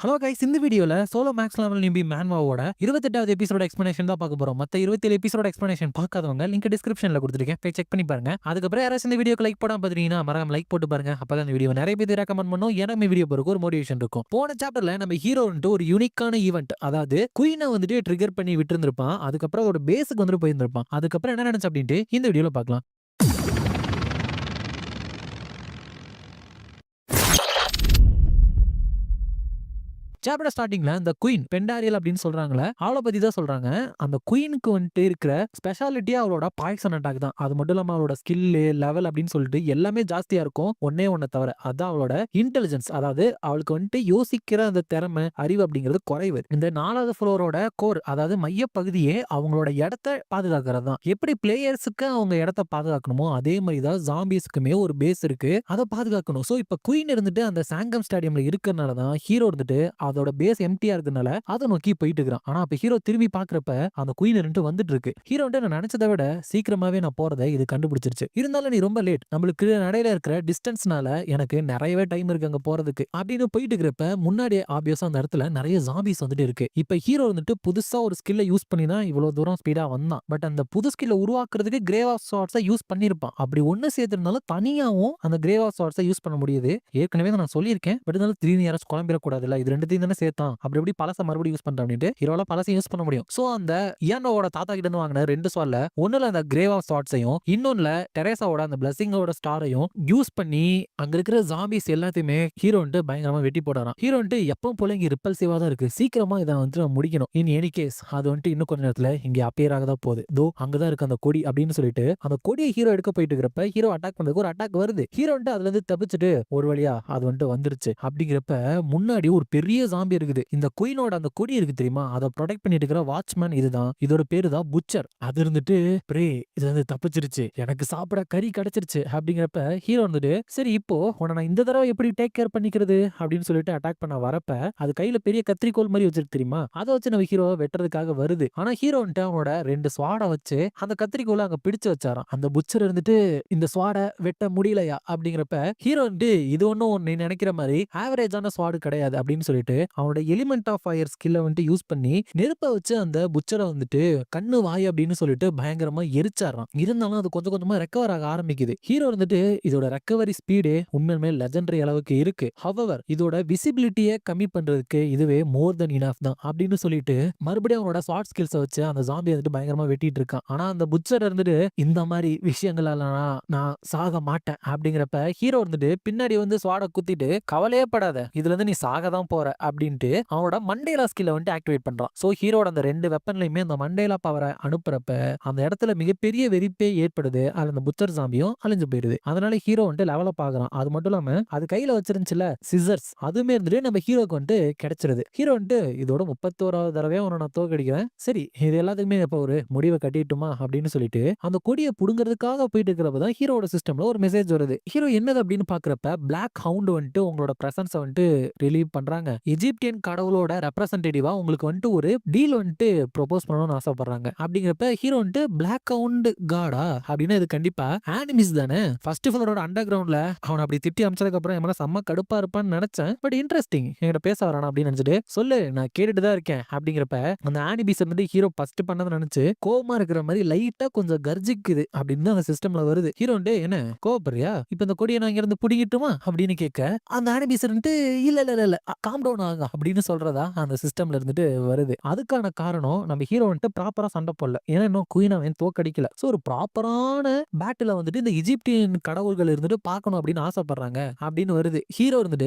Hello guys, இந்த வீடியோல solo maths level newbie மேன்வாவோட 28வது எபிசோட எக்ஸ்பிளனேஷன் தான் பார்க்க போறோம். மத்த 27 எபிசோட எக்ஸ்பிளனேஷன் பார்க்காதவங்க லிங்க் டிஸ்கிரிப்ஷன்ல கொடுத்துருக்கேன், போய் செக் பண்ணி பாருங்க. அதுக்கப்புறம் யாராச்சும் இந்த வீடியோக்கு லைக் போடாம பாத்தீங்கன்னா மறக்காம லைக் போட்டு பாருங்க. அப்பதான் இந்த வீடியோ நிறைய பேர் ரெக்கமெண்ட் பண்ணும், எனக்கு வீடியோ போறதுக்கு ஒரு மோட்டிவேஷன் இருக்கும். போன சாப்டர்ல நம்ம ஹீரோ வந்துட்டு ஒரு யூனிக்கான ஈவெண்ட், அதாவது குயினை வந்துட்டு ட்ரிகர் பண்ணி விட்டுருந்திருப்பான். அதுக்கப்புறம் ஒரு பேஸுக்கு வந்துட்டு போயிருந்திருப்பான். அதுக்கப்புறம் என்ன நடந்துச்சு அப்படின்ட்டு இந்த வீடியோல பார்க்கலாம். சாப்டர் ஸ்டார்டிங்ல இந்த குயின் பெண்டாரியல் அப்படின்னு சொல்றாங்களே, அவளை பத்தி தான் சொல்றாங்க. அந்த குயினுக்கு வந்துட்டு இருக்கிற ஸ்பெஷாலிட்டியா அவளோட பாய்சன் அட்டாக் தான். அது மட்டும் இல்லாம அவளோட ஸ்கில்லு லெவல் அப்படின்னு சொல்லிட்டு எல்லாமே ஜாஸ்தியா இருக்கும். ஒன்ன தவிர அதான் அவளோட இன்டெலிஜென்ஸ், அதாவது அவளுக்கு வந்துட்டு யோசிக்கிற அந்த திறமை அறிவு அப்படிங்கிறது குறைவு. இந்த 4வது ஃப்ளோரோட கோர், அதாவது மைய பகுதியே அவங்களோட இடத்த பாதுகாக்கிறது தான். எப்படி பிளேயர்ஸுக்கு அவங்க இடத்த பாதுகாக்கணுமோ அதே மாதிரி தான் ஜாம்பிஸ்க்குமே ஒரு பேஸ் இருக்கு, அதை பாதுகாக்கணும். சோ இப்ப குயின் இருந்துட்டு அந்த சாங்கம் ஸ்டேடியம்ல இருக்கிறனால தான் ஹீரோ இருந்துட்டு அதோட பேஸ் எம்டியா இருக்கனால அதை நோக்கி போயிட்டு இருக்கான். ஆனா அப்ப ஹீரோ திரும்பி பாக்குறப்ப அந்த குயின் ரெண்டு வந்துட்டு இருக்கு. ஹீரோ நான் நினைச்சதை விட சீக்கிரமாவே நான் போறதை இது கண்டுபிடிச்சிருச்சு. இருந்தாலும் நீ ரொம்ப லேட், நம்மளுக்கு நடையில இருக்கிற டிஸ்டன்ஸ்னால எனக்கு நிறையவே டைம் இருக்கு அங்க போறதுக்கு அப்படின்னு போயிட்டு இருக்கிறப்ப முன்னாடி ஆபியஸா அந்த இடத்துல நிறைய ஜாம்பிஸ் வந்துட்டு இருக்கு. இப்ப ஹீரோ வந்துட்டு புதுசா ஒரு ஸ்கில்ல யூஸ் பண்ணி தான் இவ்வளவு தூரம் ஸ்பீடா வந்தான். பட் அந்த புது ஸ்கில்ல உருவாக்குறதுக்கு கிரேவ் ஆஃப் சார்ட்ஸை யூஸ் பண்ணிருப்பான். அப்படி ஒண்ணு சேர்த்திருந்தாலும் தனியாவும் அந்த கிரேவ் ஆஃப் சார்ட்ஸை யூஸ் பண்ண முடியுது. ஏற்கனவே நான் சொல்லியிருக்கேன், பட் இருந்தாலும் திடீர்னு யாராச்சும் குழம்பிடக்கூடாதுல்ல, இது ரெண்டுத்தையும் தானே சேர்த்தான், அப்படி எப்படி பழச மறுபடியும் யூஸ் பண்றான் அப்படின்ட்டு ஹீரோல பழசையும் யூஸ் பண்ண முடியும். சோ அந்த இயானோவோட தாத்தா கிட்ட இருந்து வாங்கின 2 ஸ்வாட்ல ஒண்ணுல அந்த கிரேவ் ஆஃப் சார்ட்ஸையும் இன்னொன்னுல டெரேசாவோட அந்த பிளஸிங்கோட ஸ்டாரையும் யூஸ் பண்ணி அங்க இருக்கிற ஜாம்பிஸ் எல்லாத்தையுமே ஹீரோ பயங்கரமா வெட்டி போடுறான். ஹீரோ எப்பவும் போல இங்க ரிப்பல்சிவா தான் இருக்கு, சீக்கிரமா இதை முடிக்கணும். இன் எனி கேஸ் அது இன்னும் கொஞ்ச நேரத்துல இங்க அப்பியர் ஆகதான் போகுது, தோ அங்கதான் இருக்கு அந்த கொடி அப்படின்னு சொல்லிட்டு அந்த கொடியை ஹீரோ எடுக்க போயிட்டு இருக்கிறப்ப ஹீரோ அட்டாக் பண்றதுக்கு ஒரு அட்டாக் வருது. ஹீரோ அதுல இருந்து தப்பிச்சுட்டு ஒரு வழியா அது வந்துருச்சு. அப்படிங்கிறப்ப முன்னாடி ஒரு பெரிய ஜாம்பி இருக்குது. இந்த குயினோட அந்த கொடி இருக்கு தெரியுமா, அதை ப்ரொடெக்ட் பண்ணிட்டு இருக்கிற வாட்ச்மேன் இதுதான். இதோட பேரு தான் புச்சர். அது இருந்துட்டு பிரே இது தப்பிச்சிருச்சு, எனக்கு சாப்பிட கறி கிடைச்சிருச்சு அப்படிங்கிறப்ப ஹீரோ சரி இப்போ உன்னை நான் இந்த தடவை எப்படி டேக் கேர் பண்ணிக்கிறது அப்படின்னு சொல்லிட்டு அட்டாக் பண்ண வரப்ப அது கையில பெரிய கத்திரிக்கோல் மாதிரி வச்சிருக்கு தெரியுமா, அதை வச்சு நம்ம ஹீரோ வெட்டுறதுக்காக வருது. ஆனா ஹீரோ அவனோட 2 ஸ்வாட வச்சு அந்த கத்திரிக்கோலை அங்க பிடிச்சு வச்சாராம். அந்த புச்சர் இந்த ஸ்வாட வெட்ட முடியலையா அப்படிங்கிறப்ப ஹீரோ இது ஒன்னும் நீ நினைக்கிற மாதிரி ஆவரேஜான ஸ்வாடு கிடையாது அப்படின்னு சொல்லிட்டு அவனோட எலிமெண்ட் ஆஃப் ஃபயர் ஸ்கில்ல யூஸ் பண்ணி நெருப்ப வச்சு அந்த புச்சரை கண்ணு வாய் அப்படின்னு சொல்லிட்டு பயங்கரமா எரிச்சாராம். இருந்தாலும் அது கொஞ்சம் கொஞ்சமா ரெக்கவர் ஆக ஆரம்பிக்குது. ஹீரோ இதோட ரெக்கவரி ஸ்பீடே உண்மையுமே லெஜெண்டரி அளவுக்கு இருக்கு. ஹவவர் இதோட விசிபிலிட்டியை கம்மி பண்றதுக்கு இதுவே மோர் தென் இனஃப் தான் அப்படின்னு சொல்லிட்டு மறுபடியும் அவனோட ஷார்ட் ஸ்கில்ஸை வச்சு அந்த ஜாம்பி பயங்கரமா வெட்டிட்டு இருக்கான். ஆனா அந்த புச்சர் இந்த மாதிரி விஷயங்களால நான் சாக மாட்டேன் அப்படிங்கிறப்ப ஹீரோ பின்னாடி ஸ்வாட குத்திட்டு கவலையே படாத, இதுல இருந்து நீ சாக தான் போற அப்படின்ட்டு அவனோட மண்டேலா ஸ்கில்ல ஆக்டிவேட் பண்றான். சோ ஹீரோட அந்த 2 வெப்பன்லயுமே அந்த மண்டேலா பவரை அனுப்புறப்ப அந்த இடத்துல மிகப்பெரிய வெறிப்பே ஏற்படுது. அது அந்த புச்சர் ஜாம்பியும் அழிஞ்சு போயிருது. அதனால ஹீரோ லெவலப் ஆகுறான். அது மட்டும் இல்லாம அது கையில வச்சிருந்துச்சுல சிசர்ஸ், அதுமே நம்ம ஹீரோக்கு கிடைச்சிருது. ஹீரோ இதோட 31வது தடவையா உன்னை நான் தோக்கடிக்கிறேன், சரி இது எல்லாத்துக்குமே இப்ப ஒரு முடிவை கட்டிட்டுமா அப்படின்னு சொல்லிட்டு அந்த கொடியை புடுங்கிறதுக்காக போயிட்டு இருக்கிறப்பதான் ஹீரோட சிஸ்டம்ல ஒரு மெசேஜ் வருது. ஹீரோ என்னது அப்படின்னு பாக்குறப்ப பிளாக் ஹவுண்ட் உங்களோட பிரசன்ஸ் ரிலீவ் பண்றாங்க. எஜிப்தியன் கடவுளோட ரெப்ரசன்டேட்டிவா உங்களுக்கு ஒரு டீல் ப்ரொபோஸ் பண்ணணும்னு ஆசைப்படுறாங்க. அப்படிங்கிறப்ப ஹீரோ பிளாக் ஹவுண்ட் காடா அப்படின்னா இது கண்டிப்பா ஆனிமிஸ் தானே. ஃபர்ஸ்ட் ஃபிளோரோட அண்டர் கிரவுண்ட்ல அவன் அப்படி திட்டி அமைச்சதுக்கு அப்புறம் என் செம்ம கடுப்பா இருப்பான்னு நினைச்சேன். பட் இன்ட்ரெஸ்டிங், என்கிட்ட பேச வரானா அப்படின்னு நினைச்சிட்டு சொல்லு நான் கேட்டுட்டு தான் இருக்கேன் அப்படிங்கிறப்ப அந்த ஆனிபிஸ் ஹீரோ ஃபர்ஸ்ட் பண்ணதை நினைச்சு கோவமா இருக்கிற மாதிரி லைட்டா கொஞ்சம் கர்ஜிக்குது அப்படின்னு அந்த சிஸ்டம்ல வருது. ஹீரோ என்ன கோவப்படுறியா, இப்ப இந்த கொடியை நான் இங்க இருந்து புடிங்கிட்டுமா அப்படின்னு கேட்க அந்த ஆனிபிஸ் இல்ல இல்ல இல்ல காம் டவுன் ஆகுங்க அப்படின்னு சொல்றதா அந்த சிஸ்டம்ல வருது. அதுக்கான காரணம் நம்ம ஹீரோ ப்ராப்பரா சண்டை போடல, ஏன்னா இன்னும் குயின் அவன் தோக்கடிக்கல. சோ ஒரு ப்ராப்பரான பேட்டில இந்த எஜிப்தியன் கடவுள்கள் பார்க்கணும் அப்படின்னு ஆசைப்படுறாங்க அப்படின்னு வருது. ஹீரோ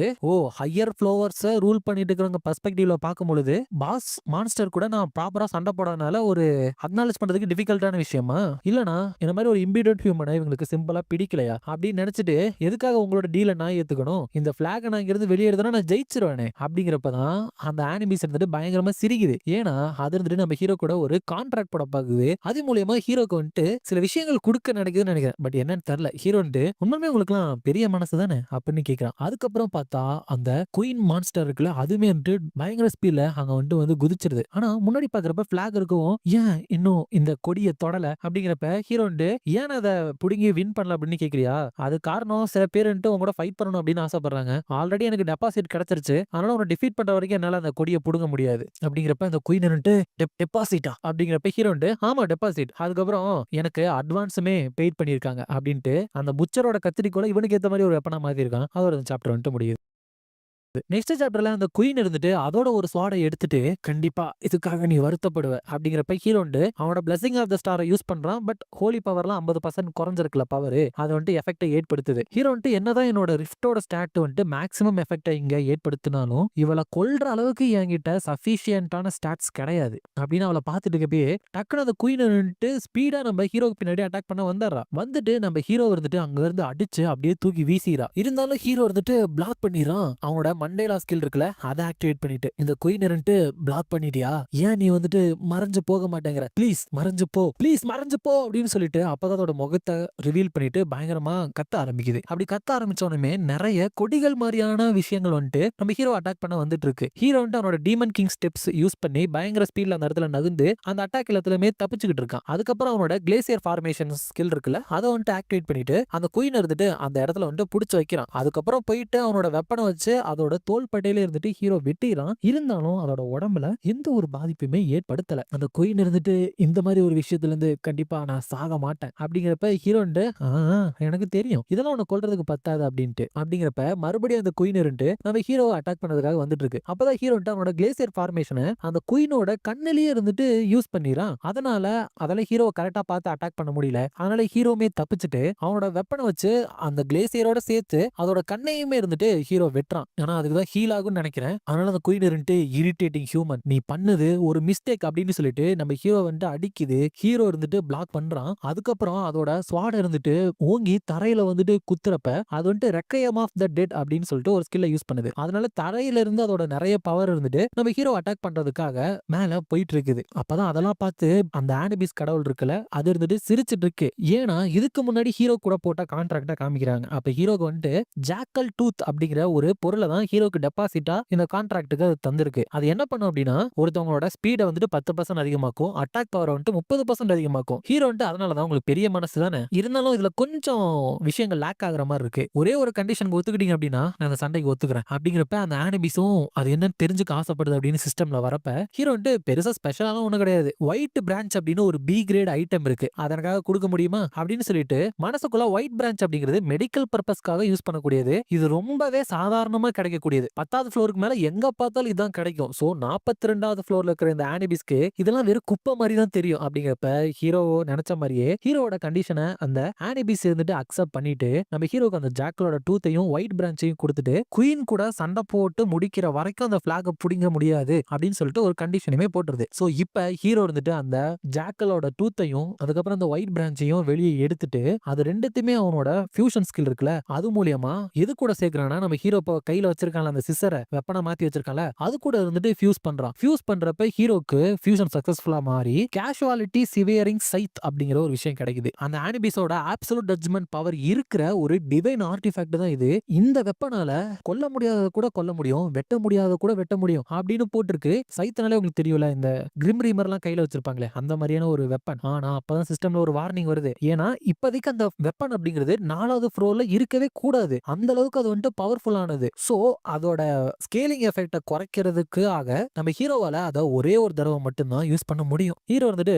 ஓ ஹையர் ஃப்ளோவர்ஸ் ரூல் பண்ணிட்டு இருக்கிறவங்க பெர்ஸ்பெக்டிவ்ல பார்க்கும் பொழுது பாஸ் மான்ஸ்டர் கூட நான் ப்ராப்பரா சண்டை போடாதனால ஒரு அக்னாலேஜ் பண்றதுக்கு டிஃபிகல்ட்டான விஷயமா, இல்லனா இந்த மாதிரி ஒரு இம்பிடன்ட் ஹியூமனை இவங்களுக்கு சிம்பிளா பிடிக்கலையா அப்படின்னு நினைச்சிட்டு எதுக்காக உங்களோட டீலை நான் ஏத்துக்கணும், இந்த பிளாக் நான் இங்கிருந்து வெளியேறதுனா நான் ஜெயிச்சிருவேனே அப்படிங்கிறப்பதான் அந்த ஆனிமிஸ் பயங்கரமா சிரிக்குது. ஏன்னா அது நம்ம ஹீரோ கூட ஒரு கான்ட்ராக்ட் போட பாக்குது. அது மூலியமா ஹீரோக்கு சில விஷயங்கள் கொடுக்க நினைக்குதுன்னு நினைக்கிறேன். பட் என்னன்னு தெரியல. ஹீரோ உண்மையுமே உங்களுக்கு எல்லாம் பெரிய மனசு தானே அப்படின்னு கேட்கிறான். அதுக்கப்புறம் பார்த்தா அந்த குயின் மான்ஸ்டர் இருக்குல்ல, அதுமே பயங்கர ஸ்பீட்ல அங்க குதிச்சிருது. ஆனா முன்னாடி பாக்குறப்ப பிளாக் இருக்கும், ஏன் இன்னும் இந்த கொடியை தொடல அப்படிங்கிறப்ப ஹீரோ ஏன் அதை புடுங்கி வின் பண்ணல அப்படின்னு கேக்குறியா, அது காரணம் சில பேர் உங்களோட ஃபைட் பண்ணணும் அப்படின்னு ஆசைப்படுறாங்க. ஆல்ரெடி எனக்கு டெபாசிட் கிடைச்சிருச்சு, அதனால உன்னை டிஃபீட் பண்ற வரைக்கும் என்னால அந்த கொடிய புடுங்க முடியாது. அப்படிங்கிறப்ப அந்த குயின் இருந்துட்டு டெபாசிட்டா அப்படிங்கிறப்ப ஹீரோ வந்துட்டு ஆமா டெபாசிட். அதுக்கப்புறம் எனக்கு அட்வான்ஸுமே பெய்ட் பண்ணியிருக்காங்க அப்படின்ட்டு அந்த புச்சரோட கத்திரிக்கோல இவனுக்கு ஏத்த மாதிரி ஒரு வெப்பனா மாத்திருக்கான். அதோட அந்த சாப்டர் வந்துட்டு முடியுது. நெக்ஸ்ட் சாப்டர்ல அந்த குயின் இருந்துட்டு அதோட ஒரு ஸ்வாட எடுத்துட்டு கண்டிப்பா இதுக்காக நீ வருத்தப்படுவ அப்படிங்கிறப்ப ஹீரோண்டு அவனோட பிளஸிங் ஆஃப் த ஸ்டாரை யூஸ் பண்றான். பட் ஹோலி பவர்லாம் 50% குறைஞ்சிருக்குல பவர், அது வந்துட்டு எஃபெக்டை ஏற்படுத்துது. ஹீரோ வந்துட்டு என்னதான் என்னோட ரிஃப்டோட ஸ்டாட் வந்துட்டு மேக்ஸிமம் எஃபெக்டை இங்க ஏற்படுத்தினாலும் இவளை கொல்ற அளவுக்கு என்கிட்ட சஃபிஷியன்டான ஸ்டாட்ஸ் கிடையாது அப்படின்னு அவளை பார்த்துட்டு இருக்கப்பயே டக்குனு அந்த குயின் வந்துட்டு ஸ்பீடா நம்ம ஹீரோக்கு பின்னாடி அட்டாக் பண்ண வந்துடுறா. வந்துட்டு நம்ம ஹீரோ இருந்துட்டு அங்க இருந்து அடிச்சு அப்படியே தூக்கி வீசிறா. இருந்தாலும் ஹீரோ இருந்துட்டு பிளாக் பண்ணிடுறான். அவனோட மண்டேலா ஸ்கில் இருக்குல்ல அதை ஆக்டிவேட் பண்ணிட்டு இந்த குயின் இருந்துட்டு பிளாக் பண்ணிட்டியா, ஏன் நீ வந்துட்டு மறைஞ்சு போக மாட்டேங்கிற, ப்ளீஸ் மறைஞ்சு போ, ப்ளீஸ் மறைஞ்சு போ அப்படின்னு சொல்லிட்டு அப்பதான் அதோட முகத்தை ரிவீல் பண்ணிட்டு பயங்கரமா கத்த ஆரம்பிக்குது. அப்படி கத்த ஆரம்பிச்சோனமே நிறைய கொடிகள் மாதிரியான விஷயங்கள் வந்துட்டு நம்ம ஹீரோ அட்டாக் பண்ண வந்துட்டு இருக்கு. ஹீரோ வந்துட்டு அவனோட டீமன் கிங் ஸ்டெப்ஸ் யூஸ் பண்ணி பயங்கர ஸ்பீட்ல அந்த இடத்துல நகர்ந்து அந்த அட்டாக் எல்லாத்துலயுமே தப்பிச்சுக்கிட்டு இருக்கான். அதுக்கப்புறம் அவனோட கிளேசியர் ஃபார்மேஷன் ஸ்கில் இருக்குல்ல அதை வந்துட்டு ஆக்டிவேட் பண்ணிட்டு அந்த குயின் இருந்துட்டு அந்த இடத்துல வந்துட்டு புடிச்சு வைக்கிறான். அதுக்கப்புறம் போயிட்டு அவனோட வெப்பனை வச்சு அதோட தோல் பட்டையில இருந்துட்டு ஹீரோ வெட்டிறான். இருந்தாலும் அதோட உடம்புல எந்த ஒரு பாதிப்புமே ஏற்படுத்தல. அந்த குயின் இருந்துட்டு இந்த மாதிரி ஒரு விஷயத்துல இருந்து கண்டிப்பா நான் சாக மாட்டேன் அப்படிங்கிறப்ப ஹீரோண்டு எனக்கு தெரியும் இதெல்லாம் உன்னை கொல்றதுக்கு பத்தாது அப்படிங்கிறப்ப மறுபடியும் அந்த குயின் இருந்துட்டு நம்ம ஹீரோவை அட்டாக் பண்ணதுக்காக வந்துட்டு இருக்கு. அப்பதான் ஹீரோ அவனோட கிளேசியர் ஃபார்மேஷனை அந்த குயினோட கண்ணிலேயே இருந்துட்டு யூஸ் பண்ணிறான். அதனால ஹீரோவை கரெக்டா பார்த்து அட்டாக் பண்ண முடியல. அதனால ஹீரோமே தப்பிச்சுட்டு அவனோட வெப்பனை வச்சு அந்த கிளேசியரோட சேர்த்து அதோட கண்ணையுமே இருந்துட்டு ஹீரோ வெட்டுறான். ஆனா அதுக்குதான் ஹீல் ஆகும்னு நினைக்கிறேன். அதனால அந்த குயின் இருந்துட்டு இரிட்டேட்டிங் ஹியூமன், நீ பண்ணது ஒரு மிஸ்டேக் அப்படின்னு சொல்லிட்டு நம்ம ஹீரோ வந்துட்டு அடிக்குது. ஹீரோ இருந்துட்டு பிளாக் பண்றான். அதுக்கப்புறம் அதோட ஸ்வாட் இருந்துட்டு ஓங்கி தரையில வந்துட்டு குத்துறப்ப அது வந்துட்டு ரெக்கையம் ஆஃப் த டெட் அப்படின்னு சொல்லிட்டு ஒரு ஸ்கில்ல யூஸ் பண்ணுது. அதனால தரையில இருந்து அதோட நிறைய பவர் இருந்துட்டு நம்ம ஹீரோ அட்டாக் பண்றதுக்காக மேல போயிட்டு இருக்குது. அப்பதான் அதெல்லாம் பார்த்து அந்த ஆனிபிஸ் கடவுள் இருக்குல்ல அது இருந்துட்டு சிரிச்சிட்டு இருக்கு. ஏன்னா இதுக்கு முன்னாடி ஹீரோ கூட போட்ட கான்ட்ராக்டா காமிக்கிறாங்க. அப்ப ஹீரோக்கு வந்துட்டு ஜாக்கல் டூத் அப்படிங்கிற ஒரு பொருளை தான் ஹீரோக்கு டெபாசிட்டா இந்த கான்ட்ராக்டுக்கு அது தந்திருக்கு. அது என்ன பண்ணும் அப்படின்னா ஒருத்தவங்களோட ஸ்பீடை வந்துட்டு 10% அதிகமாக்கும், அட்டாக் பவர் வந்துட்டு 30% அதிகமாக்கும். ஹீரோ வந்துட்டு அதனாலதான் உங்களுக்கு பெரிய மனசு தானே. இருந்தாலும் இதுல கொஞ்சம் விஷயங்கள் லேக் ஆகுற மாதிரி இருக்கு. ஒரே ஒரு கண்டிஷன் ஒத்துக்கிட்டீங்க அப்படின்னா நான் அந்த சண்டைக்கு ஒத்துக்கிறேன் அப்படிங்கிறப்ப அந்த ஆனிபிஸும் அது என்னன்னு தெரிஞ்சுக்க ஆசைப்படுது அப்படின்னு சிஸ்டம்ல வரப்ப ஹீரோ வந்துட்டு பெருசா ஸ்பெஷலான ஒண்ணு கிடையாது. ஒயிட் பிரான்ச் அப்படின்னு ஒரு பி கிரேட் ஐட்டம் இருக்கு, அதற்காக கொடுக்க முடியுமா அப்படின்னு சொல்லிட்டு மனசுக்குள்ள ஒயிட் பிரான்ச் அப்படிங்கிறது மெடிக்கல் பர்பஸ்க்காக யூஸ் பண்ணக்கூடியது. இது ரொம்பவே சாதாரணமா கிடைக்கக்கூடியது. 10வது ஃப்ளோருக்கு மேல எங்க பார்த்தாலும் இதான் கிடைக்கும். சோ 42வது ஃப்ளோர்ல இருக்கிற இந்த ஆனிபிஸ்க்கு இதெல்லாம் வெறும் குப்பை மாதிரி தான் தெரியும். அப்படிங்கிறப்ப ஹீரோ நினைச்ச மாதிரியே ஹீரோட கண்டிஷனை அந்த ஆனிபிஸ் இருந்துட்டு அக்செப்ட் பண்ணிட்டு நம்ம ஹீரோக்கு அந்த ஜாக்கலோட டூத்தையும் ஒயிட் பிரான்ச்சையும் கொடுத்துட்டு குயின் கூட சண்டை போட்டு முடிக்கிற வரைக்கும் அந்த பிளாக புடிங்க முடியாது அப்படின்னு சொல்லிட்டு ஒரு கண்டிஷனுமே போட்டுருது. சோ இப்ப ஹீரோ இருந்துட்டு அந்த ஜாக்கலோட டூத்தையும் அதுக்கப்புறம் அந்த ஒயிட் பிரான்ச்சையும் வெளியே எடுத்துட்டு அது ரெண்டுத்தையுமே அவனோட ஃபியூஷன் ஸ்கில் இருக்குல்ல அது மூலியமா எது கூட சேர்க்கிறான்னா நம்ம ஹீரோ கையில வச்சிருக்காங்க அந்த சிசரை வெப்பனை மாத்தி வச்சிருக்கால அது கூட இருந்துட்டு ஃபியூஸ் பண்றான். ஃபியூஸ் பண்றப்ப ஹீரோக்கு ஃபியூஷன் சக்சஸ்ஃபுல்லா மாறி கேஷுவாலிட்டி சிவியரிங் சைத் அப்படிங்கிற ஒரு விஷயம் கிடைக்குது. அந்த ஆனிபிஸோட அப்சல்யூட் ஜட்ஜ்மென்ட் பவர் இருக்கிற ஒரு டிவைன் ஆர்டிஃபேக்ட் தான் இது. இந்த வெப்பனால கொல்ல முடியாதத கூட கொல்ல முடியும், வெட்ட முடியாத கூட வெட்ட முடியும் அப்படின்னு போட்டிருக்கு. சைத்னாலே உங்களுக்கு தெரியும்ல இந்த கிரிம் ரீமர்லாம் கையில வச்சிருப்பாங்களே அந்த மாதிரியான ஒரு வெப்பன். ஆனா அப்பதான் சிஸ்டம்ல ஒரு வார்னிங் வருது. ஏன்னா இப்போதைக்கு அந்த வெப்பன் அப்படிங்கிறது 4வது ஃப்ளோர்ல இருக்கவே கூடாது. அந்த அளவுக்கு அது வந்துட்டு பவர்ஃபுல்லானது. சோ அதோட ஸ்கேலிங் எஃபெக்ட குறைக்கிறதுக்காக நம்ம ஹீரோவால அதை ஒரே ஒரு தடவை மட்டும்தான் யூஸ் பண்ண முடியும். ஹீரோ வந்துட்டு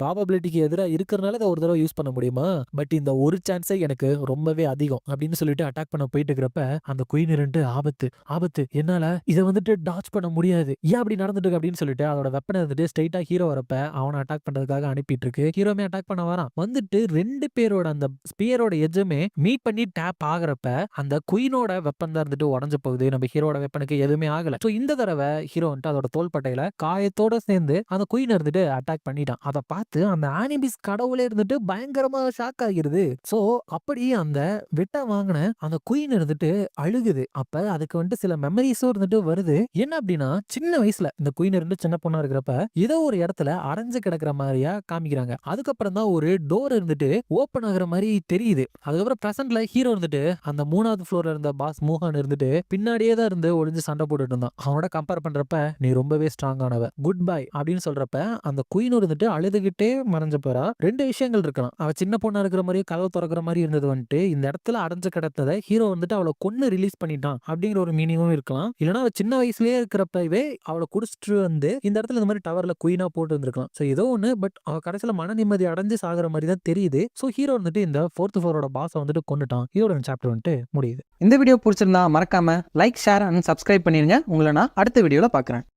ப்ராபபிலிட்டிக்கு எதிராக இருக்கிறனால அதை ஒரு தடவை யூஸ் பண்ண முடியுமா, பட் இந்த ஒரு சான்ஸே எனக்கு ரொம்பவே அதிகம் அப்படின்னு சொல்லிட்டு அட்டாக் பண்ண போயிட்டு இருக்கிறப்ப அந்த குயின் இருந்துட்டு ஆபத்து ஆபத்து என்னால இதை வந்துட்டு டாச் பண்ண முடியாது, ஏன் அப்படி நடந்துட்டு அப்படின்னு சொல்லிட்டு அதோட வெப்பனை வந்துட்டு ஸ்ட்ரைட்டா ஹீரோ வரப்ப அவனை அட்டாக் பண்றதுக்காக அனுப்பிட்டு இருக்கு. ஹீரோமே அட்டாக் பண்ண வரான். வந்துட்டு 2 பேரோட அந்த ஸ்பியரோட எஜ்ஜுமே மீட் பண்ணி டேப் ஆகுறப்ப அந்த குயினோட வெப்பன் தான் இருந்துட்டு உடஞ்சு போகுது. நம்ம ஹீரோட வெப்பனுக்கு எதுவுமே ஆகல. சோ இந்த தடவை ஹீரோ வந்துட்டு அதோட தோள்பட்டையில காயத்தோட சேர்ந்து அந்த குயின் இருந்துட்டு அட்டாக் பண்ணிட்டான். அதை பார்த்து அந்த ஆனிபிஸ் கடவுளே இருந்துட்டு பயங்கரமா ஷாக் ஆகிருது. சோ அப்படி அந்த வெட்ட வாங்கின அந்த குயின் இருந்துட்டு அழுகுது. அப்ப அதுக்கு வந்துட்டு சில மெமரிஸும் இருந்துட்டு வருது. என்ன அப்படின்னா சின்ன வயசுல இந்த குயின் இருந்து சின்ன பொண்ணா இருக்கிறப்ப ஏதோ ஒரு இடத்துல அடைஞ்சு கிடக்குற மாதிரியா காமிக்கிறாங்க. அதுக்கப்புறம் தான் ஒரு டோர் இருந்துட்டு ஓபன் ஆகுற மாதிரி தெரியுது. அதுக்கப்புறம் பிரசன்ட்ல ஹீரோ இருந்துட்டு அந்த 3வது ஃப்ளோர்ல இருந்த பாஸ் மோகன் இருந்துட்டு பின்னாடியே தான் இருந்து ஒளிஞ்சு சண்டை போட்டுட்டு இருந்தான். அவனோட கம்பேர் பண்றப்ப நீ ரொம்பவே ஸ்ட்ராங்கானவ, குட் பை அப்படின்னு சொல்றப்ப அந்த குயின் இருந்துட்டு அழுதுகிட்டே மறைஞ்ச போறா. 2 விஷயங்கள் இருக்கலாம். அவ சின்ன பொண்ணா இருக்கிற மாதிரியும் கதவு திறக்கிற மாதிரி இருந்தது வந்துட்டு இந்த இடத்துல அடைஞ்சு கிடந்ததை ஹீரோ வந்துட்டு அவளை கொன்னு ரிலீஸ் பண்ணிட்டான் அப்படிங்கிற ஒரு மீனிங்கும் இருக்கலாம். இல்லைன்னா அவ சின்ன வயசுலயே இருக்கிறப்பவே அவளை குடிச்சிட்டு வந்து இந்த இடத்துல இந்த மாதிரி டவர்ல குயினா போட்டு இருந்திருக்கலாம். ஸோ ஏதோ ஒன்று, பட் அவ கடைசியில மன நிம்மதி அடைஞ்சு சாகுற மாதிரி தான் தெரியுது. ஸோ ஹீரோ வந்துட்டு இந்த 4th ஃப்ளோரோட பாஸை வந்துட்டு கொண்டுட்டான். ஹீரோட சாப்டர் வந்துட்டு முடியுது. இந்த வீடியோ பிடிச்சிருந்தா மறக்காம லைக், ஷேர் அண்ட் சப்ஸ்கிரைப் பண்ணிருங்க. உங்களை நான் அடுத்த வீடியோல பார்க்குறேன்.